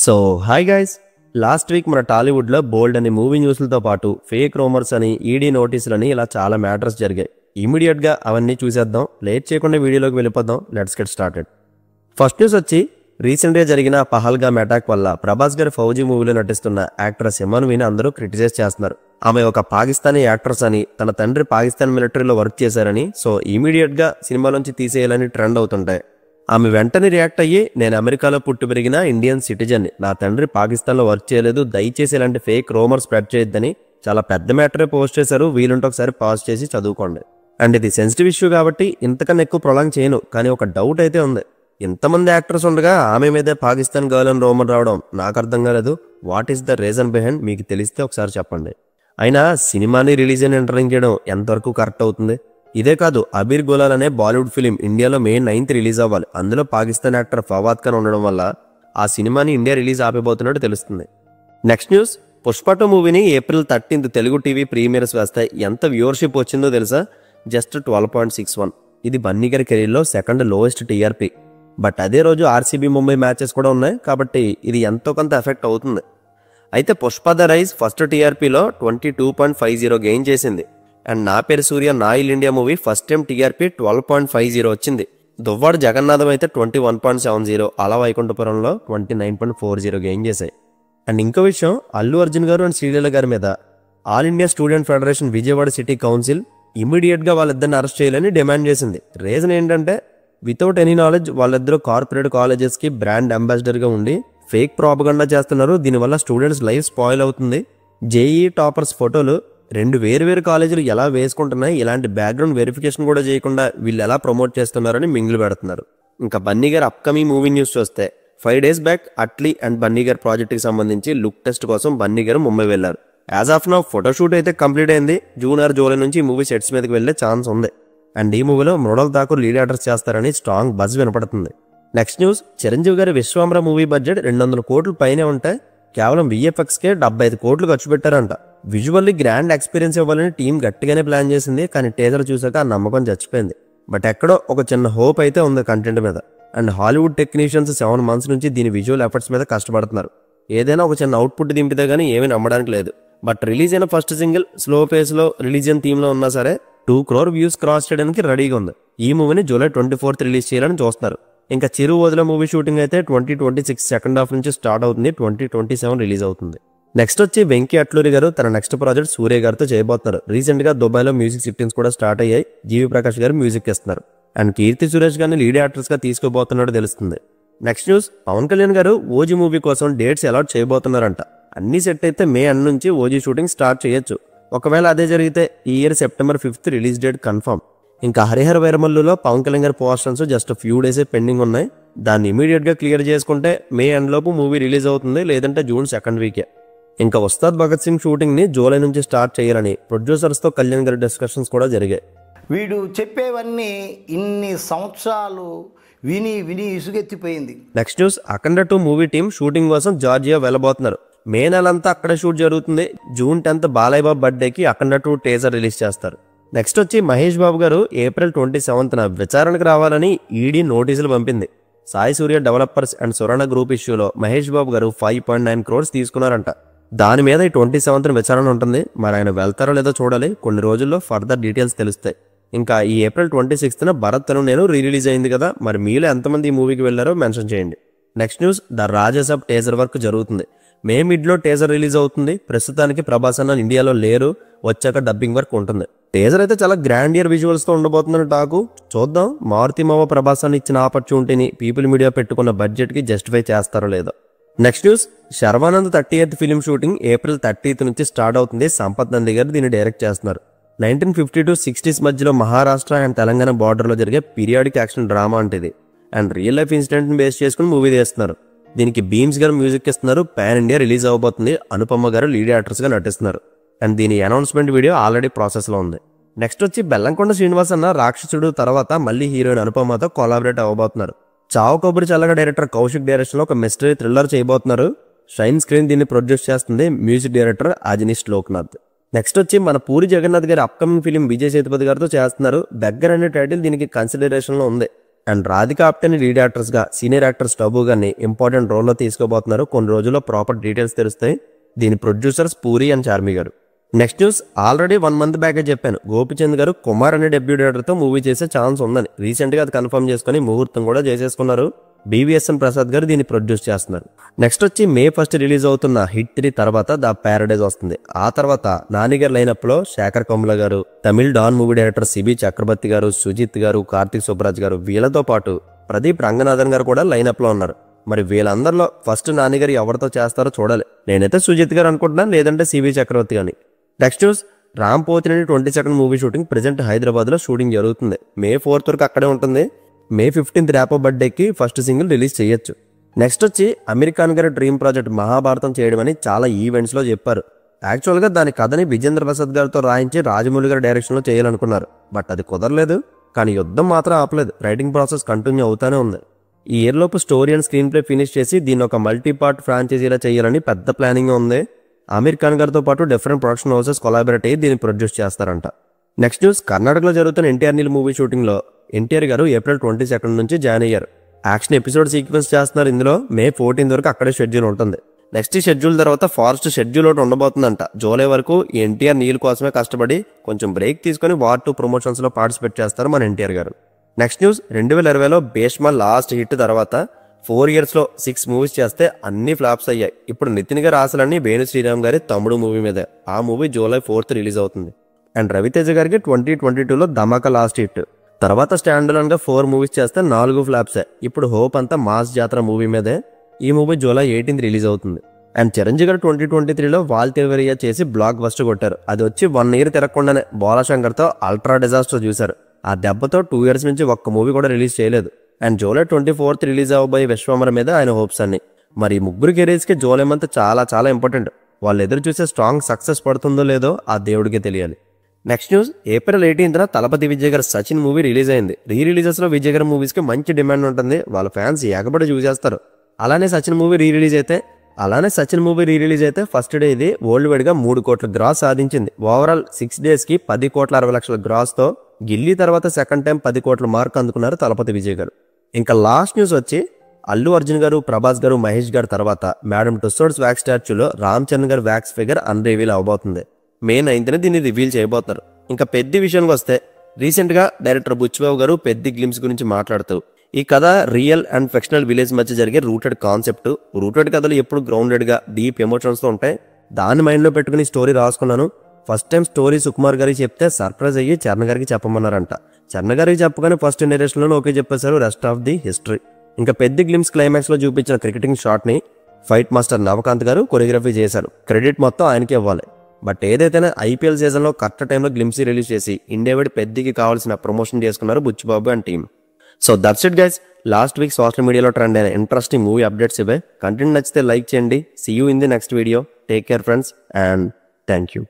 So hi guys, last week మన టాలీవుడ్లో బోల్డ్ అనే మూవీ న్యూస్లతో పాటు ఫేక్ రూమర్స్ అని ఈడీ నోటీసులని ఇలా చాలా మ్యాటర్స్ జరిగాయి. ఇమీడియట్గా అవన్నీ చూసేద్దాం. లేట్ చేయకుండా వీడియోలోకి వెళ్ళిపోదాం. Let's get started. First news వచ్చి రీసెంట్గా జరిగిన పహల్గామ్ అటాక్ వల్ల ప్రభాస్ గారి ఫౌజీ మూవీలో నటిస్తున్న యాక్ట్రెస్ ఇమాన్వీని అందరూ క్రిటిసైజ్ చేస్తున్నారు. ఆమె ఒక పాకిస్తానీ యాక్ట్రెస్ అని, తన తండ్రి పాకిస్తాన్ మిలిటరీలో వర్క్ చేశారని, సో ఇమీడియట్గా సినిమాలోంచి తీసేయాలని ట్రెండ్ అవుతుంటాయి. ఆమె వెంటనే రియాక్ట్ అయ్యి, నేను అమెరికాలో పుట్టి పెరిగిన ఇండియన్ సిటిజన్ని, నా తండ్రి పాకిస్తాన్లో వర్క్ చేయలేదు, దయచేసి ఇలాంటి ఫేక్ రూమర్ స్ప్రెడ్ చేయొద్దని చాలా పెద్ద మ్యాటరే పోస్ట్ చేశారు. వీలుంటే ఒకసారి పాజ్ చేసి చదువుకోండి. అండ్ ఇది సెన్సిటివ్ ఇష్యూ కాబట్టి ఇంతకన్నా ఎక్కువ ప్రొలాంగ్ చేయను. కానీ ఒక డౌట్ అయితే ఉంది. ఇంతమంది యాక్టర్స్ ఉండగా ఆమె మీదే పాకిస్తాన్ గర్ల్ అని రూమర్ రావడం నాకు అర్థం కాలేదు. What is the reason behind? మీకు తెలిస్తే ఒకసారి చెప్పండి. అయినా సినిమాని రిలీజ్ అని ఎంటరింగ్ చేయడం ఎంతవరకు కరెక్ట్ అవుతుంది? ఇదే కాదు, అబీర్ గులాల్ అనే బాలీవుడ్ ఫిలిం ఇండియాలో May 9th రిలీజ్ అవ్వాలి. అందులో పాకిస్తాన్ యాక్టర్ ఫవాద్ ఖాన్ ఉండడం వల్ల ఆ సినిమాని ఇండియా రిలీజ్ ఆపేబోతున్నట్టు తెలుస్తుంది. నెక్స్ట్ న్యూస్, పుష్ప 2 మూవీని April 13th Telugu TV premieres వేస్తాయి. ఎంత వ్యూవర్షిప్ వచ్చిందో తెలుసా? జస్ట్ 12.61. ఇది బన్నీ గారి కెరీర్లో సెకండ్ లోయెస్ట్ టీఆర్పీ. బట్ అదే రోజు ఆర్సీబీ ముంబై మ్యాచెస్ కూడా ఉన్నాయి కాబట్టి ఇది ఎంతో కొంత ఎఫెక్ట్ అవుతుంది. అయితే పుష్ప ద రైజ్ ఫస్ట్ టీఆర్పీలో 22.50 గెయిన్ చేసింది. And Naa Peru Surya Naa Illu India movie first time TRP 12.50 వచ్చింది. దువ్వాడు జగన్నాథం అయితే 21.70, అలా వైకుంఠపురంలో 29.40 గెయిన్ చేశాయి. అండ్ ఇంకో విషయం, అల్లు అర్జున్ గారు అండ్ శ్రీలీల గారి మీద all India student federation Vijayawada city council ఇమీడియట్గా వాళ్ళిద్దరిని అరెస్ట్ చేయాలని డిమాండ్ చేసింది. రీజన్ ఏంటంటే, వితౌట్ ఎనీ నాలెడ్జ్ వాళ్ళిద్దరూ కార్పొరేట్ కాలేజెస్కి బ్రాండ్ అంబాసిడర్గా ఉండి ఫేక్ ప్రాపగండా చేస్తున్నారు. దీనివల్ల స్టూడెంట్స్ లైఫ్ స్పాయిల్ అవుతుంది. జేఈ టాపర్స్ ఫోటోలు 2 వేరు కాలేజీలు ఎలా వేసుకుంటున్నాయి, ఇలాంటి బ్యాక్గ్రౌండ్ వెరిఫికేషన్ కూడా చేయకుండా వీళ్ళు ఎలా ప్రమోట్ చేస్తున్నారని మింగులు పెడుతున్నారు. ఇంకా బన్నీ గారు అప్కమింగ్ మూవీ న్యూస్ చూస్తే 5 days back Atlee and Bunny గారి ప్రాజెక్ట్కి సంబంధించి లుక్ టెస్ట్ కోసం బన్నీ గారు ముంబై వెళ్లారు. యాజ్ ఆఫ్ నౌ ఫోటోషూట్ అయితే కంప్లీట్ అయింది. జూన్ ఆర్ జూలై నుంచి ఈ మూవీ సెట్స్ మీదకి వెళ్లే ఛాన్స్ ఉంది. అండ్ ఈ మూవీలో మృణాల్ ఠాకూర్ లీడ్ యాక్టర్స్ చేస్తారని స్ట్రాంగ్ బజ్ వినపడుతుంది. నెక్స్ట్ న్యూస్, చిరంజీవి గారి విశ్వాంబర మూవీ బడ్జెట్ 200 కోట్ల పైనే ఉంటాయి. కేవలం VFXకే 75 కోట్లు ఖర్చు పెట్టారంట. విజువల్లీ గ్రాండ్ ఎక్స్పీరియన్స్ ఇవ్వాలని టీం గట్టిగానే ప్లాన్ చేసింది. కానీ టీజర్ చూసాక ఆ నమ్మకం చచ్చిపోయింది. బట్ ఎక్కడో ఒక చిన్న హోప్ అయితే ఉంది కంటెంట్ మీద. అండ్ హాలీవుడ్ టెక్నీషియన్స్ 7 months నుంచి దీని విజువల్ ఎఫర్ట్స్ మీద కష్టపడుతున్నారు. ఏదైనా ఒక చిన్న అవుట్పుట్ దింపితే గానీ ఏమీ నమ్మడానికి లేదు. బట్ రిలీజ్ అయిన ఫస్ట్ సింగిల్ స్లో పేస్లో రిలీజియన్ థీమ్లో ఉన్నా సరే 2 crore వ్యూస్ క్రాస్ చేయడానికి రెడీగా ఉంది. ఈ మూవీని July 24th రిలీజ్ చేయాలని చూస్తున్నారు. ఇంకా చిరు వదిల మూవీ షూటింగ్ అయితే 2026 సెకండ్ హాఫ్ నుంచి స్టార్ట్ అవుతుంది. 2027 రిలీజ్ అవుతుంది. నెక్స్ట్ వచ్చి వెంకీ అట్లూరి గారు తన నెక్స్ట్ ప్రాజెక్ట్ సూర్య గారితో చేయబోతున్నారు. రీసెంట్ గా దుబాయ్లో మ్యూజిక్ సిట్టింగ్స్ కూడా స్టార్ట్ అయ్యాయి. జీవి ప్రకాష్ గారు మ్యూజిక్ ఇస్తున్నారు. అండ్ కీర్తి సురేష్ గారిని లీడ్ యాక్టర్స్ గా తీసుకోబోతున్నట్టు తెలుస్తుంది. నెక్స్ట్ న్యూస్, పవన్ కళ్యాణ్ గారు ఓజీ మూవీ కోసం డేట్స్ అలాట్ చేయబోతున్నారంట. అన్ని సెట్ అయితే May end నుంచి ఓజీ షూటింగ్ స్టార్ట్ చేయొచ్చు. ఒకవేళ అదే జరిగితే ఈ year September 5th release date confirm. ఇంకా హరిహర వీరమల్లులో పవన్ కళ్యాణ్ గారి పోస్టర్స్ జస్ట్ ఫ్యూ డేసే పెండింగ్ ఉన్నాయి. దాన్ని ఇమీడియట్ గా క్లియర్ చేసుకుంటే May end లోపు మూవీ రిలీజ్ అవుతుంది, లేదంటే June 2nd వీకే. ఇంకా ఉస్తాద్ భగత్ సింగ్ షూటింగ్ ని జూలై నుంచి స్టార్ట్ చేయాలని ప్రొడ్యూసర్స్ తో కళ్యాణ్ గారి డిస్కషన్స్ కూడా జరిగాయి. వీడు చెప్పేవన్నీ ఇన్ని సంవత్సరాలు విని ఇసుగెత్తిపోయింది. నెక్స్ట్ న్యూస్, అఖండ 2 మూవీ టీం షూటింగ్ కోసం జార్జియా వెళ్ళబోతున్నారు. మే నెలంతా అక్కడే షూట్ జరుగుతుంది. June 10th బాలయ్య బాబు బర్త్డేకి అఖండ 2 టీజర్ రిలీజ్ చేస్తారు. నెక్స్ట్ వచ్చి మహేష్ బాబు గారు April 27th విచారణకు రావాలని ఈడీ నోటీసులు పంపింది. సాయి సూర్య డెవలపర్స్ అండ్ సురణ గ్రూప్ ఇష్యూలో మహేష్ బాబు గారు 5.9 crores తీసుకున్నారంట. దాని మీద ఈ 27th విచారణ ఉంటుంది. మరి ఆయన వెళ్తారో లేదో చూడాలి. కొన్ని రోజుల్లో ఫర్దర్ డీటెయిల్స్ తెలుస్తాయి. ఇంకా ఈ April 26th భరత్ తను నేను రిలీజ్ అయింది కదా, మరి మీలో ఎంతమంది ఈ మూవీకి వెళ్లారో మెన్షన్ చేయండి. Next news, the Raja Saab teaser work జరుగుతుంది. May mid లో టీజర్ రిలీజ్ అవుతుంది. ప్రస్తుతానికి ప్రభాస్ అన్న ఇండియాలో లేరు, వచ్చాక డబ్బింగ్ వర్క్ ఉంటుంది. టీజర్ అయితే చాలా గ్రాండియర్ విజువల్స్ తో ఉండబోతుందని టాకు. చూద్దాం మారుతి మావ ప్రభాస్ అన్న ఇచ్చిన ఆపర్చునిటీని పీపుల్ మీడియా పెట్టుకున్న బడ్జెట్ కి జస్టిఫై చేస్తారో లేదో. Next news, Sharwanand 38th film shooting April 30th నుంచి స్టార్ట్ అవుతుంది. సంపత్ నంది గారు దీన్ని డైరెక్ట్ చేస్తున్నారు. 1950 to 60s మధ్యలో మహారాష్ట్ర అండ్ తెలంగాణ బార్డర్ లో జరిగే పీరియాడిక్ యాక్షన్ డ్రామా అంటే అండ్ రియల్ లైఫ్ ఇన్సిడెంట్ ని బేస్ చేసుకుని మూవీ తీస్తున్నారు. దీనికి బీమ్స్ గారు మ్యూజిక్ ఇస్తున్నారు. పాన్ ఇండియా రిలీజ్ అవబోతుంది. అనుపమ గారు లీడ్ యాక్టర్స్ గా నటిస్తున్నారు. అండ్ దీని అనౌన్స్మెంట్ వీడియో ఆల్రెడీ ప్రాసెస్ లో ఉంది. నెక్స్ట్ వచ్చి బెల్లంకొండ శ్రీనివాస్ అన్న రాక్షసుడు తర్వాత మళ్ళీ హీరోయిన్ అనుపమతో కొలాబరేట్ అవ్వబోతున్నారు. చావు కబురు చల్లగా డైరెక్టర్ కౌశిక్ డైరెక్షన్ లో ఒక మిస్టరీ థ్రిల్లర్ చేయబోతున్నారు. షైన్ స్క్రీన్ దీన్ని ప్రొడ్యూస్ చేస్తుంది. Music director Ajaneesh Loknath. Next వచ్చి మన పూరి జగన్నాథ్ గారి అప్కమింగ్ ఫిలిం విజయ్ సేతుపతి గారితో చేస్తున్నారు. బెగ్గర్ అనే టైటిల్ దీనికి కన్సిడరేషన్ లో ఉంది. అండ్ రాధిక ఆప్టేని లీడ్ యాక్టర్స్గా సీనియర్ యాక్టర్ టబు గారిని ఇంపార్టెంట్ రోల్లో తీసుకోబోతున్నారు. కొన్ని రోజుల్లో ప్రాపర్ డీటెయిల్స్ తెలుస్తాయి. దీని ప్రొడ్యూసర్స్ పూరి అండ్ చార్మి గారు. నెక్స్ట్ న్యూస్, ఆల్రెడీ 1 month బ్యాకే చెప్పాను, గోపిచంద్ గారు కుమార్ అనే డెబ్యూ డైరెక్టర్తో మూవీ చేసే ఛాన్స్ ఉందని. రీసెంట్గా అది కన్ఫర్మ్ చేసుకుని ముహూర్తం కూడా చేసేసుకున్నారు. BVSN ప్రసాద్ గారు దీన్ని ప్రొడ్యూస్ చేస్తున్నారు. నెక్స్ట్ వచ్చి May 1 రిలీజ్ అవుతున్న హిట్ 3 తర్వాత ద ప్యారడైజ్ వస్తుంది. ఆ తర్వాత నాని గారి లైనప్లో శేఖర్ కమ్ముల గారు, Tamil don movie director Sibi Chakravarthi గారు, సుజిత్ గారు, కార్తిక్ సుబ్బరాజ్ గారు, వీళ్ళతో పాటు ప్రదీప్ రంగనాథన్ గారు కూడా లైనప్లో ఉన్నారు. మరి వీళ్ళందరిలో ఫస్ట్ నాని గారు ఎవరితో చేస్తారో చూడాలి. నేనైతే సుజిత్ గారు అనుకుంటున్నాను, లేదంటే సిబి చక్రవర్తి కానీ. Next news, Ram Pothineni 22nd movie shooting present హైదరాబాద్లో షూటింగ్ జరుగుతుంది. May 4 వరకు అక్కడే ఉంటుంది. May 15 ర్యాపో బర్త్డేకి ఫస్ట్ సింగిల్ రిలీజ్ చేయొచ్చు. నెక్స్ట్ వచ్చి అమీర్ ఖాన్ గారి డ్రీమ్ ప్రాజెక్ట్ మహాభారతం చేయడం అని చాలా ఈవెంట్స్లో చెప్పారు. యాక్చువల్గా దాని కథని విజేంద్ర ప్రసాద్ గారితో రాయించి రాజమౌళి గారి డైరెక్షన్లో చేయాలనుకున్నారు. బట్ అది కుదరలేదు. కానీ యుద్ధం మాత్రం ఆపలేదు. రైటింగ్ ప్రాసెస్ కంటిన్యూ అవుతానే ఉంది. ఈ ఇయర్లోపు story and screenplay finish చేసి దీన్ని ఒక మల్టీపార్ట్ ఫ్రాంచైజీలా చేయాలని పెద్ద ప్లానింగ్ ఉంది. అమీర్ ఖాన్ గారితో పాటు డిఫరెంట్ ప్రొడక్షన్ హౌసెస్ కొలాబరేట్ అయ్యి దీన్ని ప్రొడ్యూస్ చేస్తారంట. నెక్స్ట్ న్యూస్, కర్ణాటకలో జరుగుతున్న ఎన్టీఆర్ నీల్ మూవీ షూటింగ్లో ఎన్టీఆర్ గారు April 22 నుంచి జాయిన్ అయ్యారు. యాక్షన్ ఎపిసోడ్ సీక్వెన్స్ చేస్తున్నారు. ఇందులో May 14 వరకు అక్కడే షెడ్యూల్ ఉంటుంది. నెక్స్ట్ షెడ్యూల్ తర్వాత ఫారెస్ట్ షెడ్యూల్ ఒకటి ఉండబోతుందంట. జూలై వరకు ఎన్టీఆర్ నీల్ కోసమే కష్టపడి కొంచెం బ్రేక్ తీసుకుని War 2 ప్రమోషన్స్లో పార్టిసిపేట్ చేస్తారు మన ఎన్టీఆర్ గారు. నెక్స్ట్ న్యూస్, 2020లో భీష్మ లాస్ట్ హిట్ తర్వాత 4 yearsలో 6 మూవీస్ చేస్తే అన్ని ఫ్లాప్స్ అయ్యాయి. ఇప్పుడు నితిన్ గారి ఆశలన్నీ వేణు శ్రీరామ్ గారి తమ్ముడు మూవీ మీద. ఆ మూవీ July 4 రిలీజ్ అవుతుంది. అండ్ రవితేజ గారికి 2022లో ధమాకా లాస్ట్ హిట్ తర్వాత స్టాండ్ అలోన్ గా 4 మూవీస్ చేస్తే 4 ఫ్లాప్సే. ఇప్పుడు హోప్ అంతా మాస్ జాతర మూవీ మీదే. ఈ మూవీ July 18 రిలీజ్ అవుతుంది. అండ్ చిరంజీవి గారు 2023లో వాల్ తిరువరియా చేసి బ్లాక్ బస్టర్ కొట్టారు. అది వచ్చి 1 year తిరగకుండానే బోలాశంకర్తో అల్ట్రా డిజాస్టర్ చూశారు. ఆ దెబ్బతో 2 years నుంచి ఒక్క మూవీ కూడా రిలీజ్ చేయలేదు. అండ్ July 24 రిలీజ్ అవబోయే విశ్వమర మీద ఆయన హోప్స్ అన్ని. మరి ముగ్గురు కెరీర్స్కి జూలై మంత్ చాలా చాలా ఇంపార్టెంట్. వాళ్ళు ఎదురు చూసే స్ట్రాంగ్ సక్సెస్ పడుతుందో లేదో ఆ దేవుడికే తెలియాలి. నెక్స్ట్ న్యూస్, April 18న తలపతి విజయ్ గారి సచిన్ మూవీ రిలీజ్ అయింది. రిలీజెస్లో విజయ్ గారి మూవీస్కి మంచి డిమాండ్ ఉంటుంది. వాళ్ళ ఫ్యాన్స్ ఏకబడి చూసేస్తారు. అలానే సచిన్ మూవీ రీ రిలీజ్ అయితే ఫస్ట్ డే ఇది వరల్డ్ వైడ్గా 3 కోట్ల గ్రాస్ సాధించింది. ఓవరాల్ 6 daysకి 10,60,00,000 గ్రాస్తో గిల్లీ తర్వాత సెకండ్ టైం 10 కోట్ల మార్క్ అందుకున్నారు తలపతి విజయ్ గారు. ఇంకా లాస్ట్ న్యూస్ వచ్చి అల్లు అర్జున్ గారు, ప్రభాస్ గారు, మహేష్ గారు తర్వాత మేడం టుస్సోడ్స్ వ్యాక్స్ స్టాచ్యూలో రామ్ చరణ్ గారు వ్యాక్స్ ఫిగర్ అన్రివీల్ అవబోతుంది. May 9న దీన్ని రివీల్ చేయబోతున్నారు. ఇంకా పెద్ద విషయానికి వస్తే రీసెంట్గా డైరెక్టర్ బుచ్చిబాబు గారు పెద్ద గ్లిమ్స్ గురించి మాట్లాడుతూ ఈ కథ రియల్ అండ్ ఫిక్షనల్ విలేజ్ మధ్య జరిగే రూటెడ్ కాన్సెప్ట్. రూటెడ్ కథలు ఎప్పుడు గ్రౌండెడ్గా డీప్ ఎమోషన్స్తో ఉంటాయి. దాన్ని మైండ్లో పెట్టుకుని స్టోరీ రాసుకున్నాను. ఫస్ట్ టైం స్టోరీ సుకుమార్ గారికి చెప్తే సర్ప్రైజ్ అయ్యి చరణ్ గారికి చెప్పమన్నారంట. చరణ్ గారికి చెప్పగానే ఫస్ట్ నేరేషన్లో ఓకే చెప్పేశారు. Rest of the history. ఇంకా పెద్ద గ్లిమ్స్ క్లైమాక్స్లో చూపించిన క్రికెటింగ్ షాట్ని ఫైట్ మాస్టర్ నవకాంత్ గారు కొరియోగ్రఫీ చేశారు. క్రెడిట్ మొత్తం ఆయనకి ఇవ్వాలి. బట్ ఏదైతేనే IPL సీజన్లో కరెక్ట్ టైంలో గ్లిమ్సీ రిలీజ్ చేసి ఇండియా వైడ్ పెద్దకి కావాల్సిన ప్రమోషన్ చేసుకున్నారు Buchi Babu and team. So that's it guys. Last week social మీడియాలో ట్రెండ్ అయిన ఇంట్రెస్టింగ్ మూవీ అప్డేట్స్ ఇవే. కంటెంట్ నచ్చితే లైక్ చేయండి. See you in the next video. Take care friends and thank you.